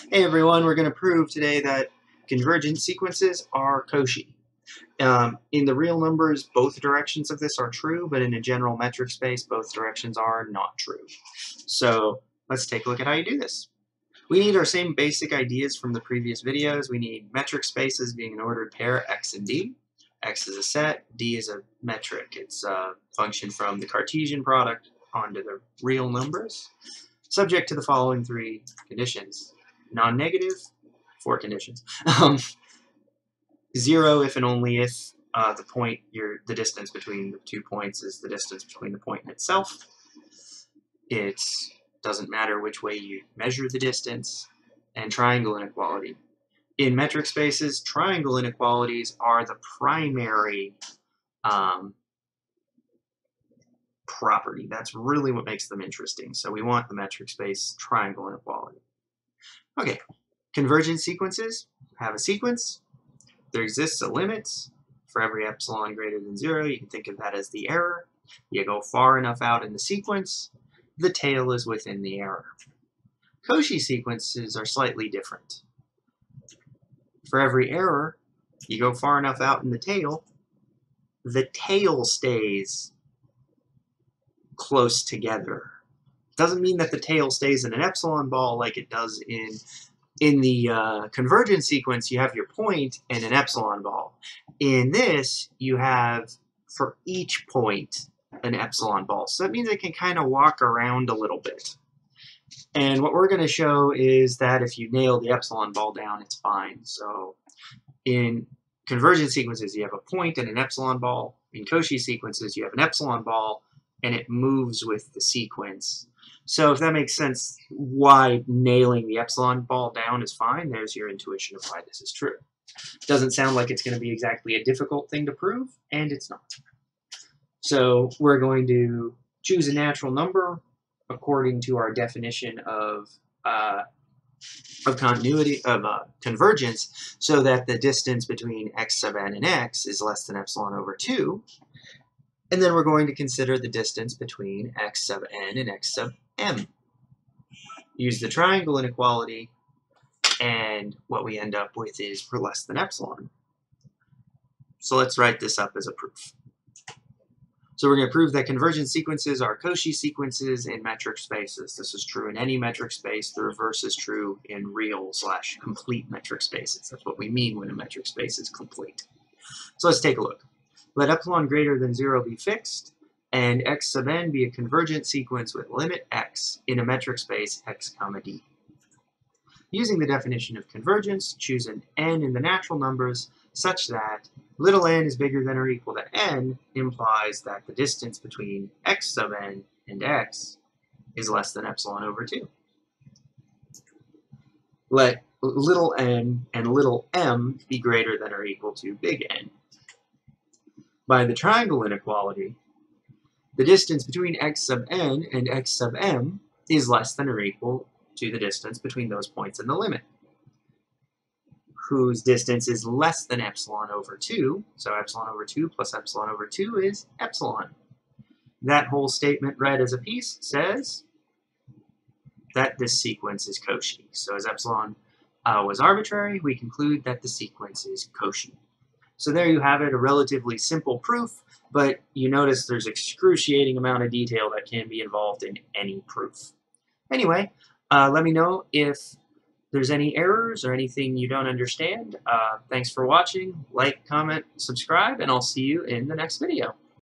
Hey everyone, we're going to prove today that convergent sequences are Cauchy. In the real numbers, both directions of this are true, but in a general metric space, both directions are not true. So let's take a look at how you do this. We need our same basic ideas from the previous videos. We need metric spaces being an ordered pair, x and d. X is a set, d is a metric. It's a function from the Cartesian product onto the real numbers, subject to the following three conditions. Non-negative, four conditions. 0 if and only if the distance between the 2 points is the distance between the point and itself. It doesn't matter which way you measure the distance. And triangle inequality. In metric spaces, triangle inequalities are the primary property. That's really what makes them interesting. So we want the metric space triangle inequality. Okay, convergent sequences have a sequence. There exists a limit for every epsilon greater than 0. You can think of that as the error. You go far enough out in the sequence, the tail is within the error. Cauchy sequences are slightly different. For every error, you go far enough out in the tail stays close together. Doesn't mean that the tail stays in an epsilon ball like it does in the convergent sequence. You have your point and an epsilon ball. In this, you have, for each point, an epsilon ball. So that means it can kind of walk around a little bit. And what we're going to show is that if you nail the epsilon ball down, it's fine. So in convergent sequences, you have a point and an epsilon ball. In Cauchy sequences, you have an epsilon ball, and it moves with the sequence. So if that makes sense, why nailing the epsilon ball down is fine, there's your intuition of why this is true. Doesn't sound like it's going to be exactly a difficult thing to prove, and it's not. So we're going to choose a natural number according to our definition of continuity, of convergence, so that the distance between x sub n and x is less than epsilon over 2. And then we're going to consider the distance between x sub n and x sub m. Use the triangle inequality, and what we end up with is for less than epsilon. So let's write this up as a proof. So we're going to prove that convergent sequences are Cauchy sequences in metric spaces. This is true in any metric space. The reverse is true in real/complete metric spaces. That's what we mean when a metric space is complete. So let's take a look. Let epsilon greater than 0 be fixed, and x sub n be a convergent sequence with limit x in a metric space x comma d. Using the definition of convergence, choose an n in the natural numbers such that little n is bigger than or equal to n implies that the distance between x sub n and x is less than epsilon over 2. Let little n and little m be greater than or equal to big N. By the triangle inequality, the distance between x sub n and x sub m is less than or equal to the distance between those points in the limit, whose distance is less than epsilon over 2. So epsilon over 2 plus epsilon over 2 is epsilon. That whole statement read as a piece says that this sequence is Cauchy. So as epsilon was arbitrary, we conclude that the sequence is Cauchy. So there you have it, a relatively simple proof, but you notice there's excruciating amount of detail that can be involved in any proof. Anyway, let me know if there's any errors or anything you don't understand. Thanks for watching. Like, comment, subscribe, and I'll see you in the next video.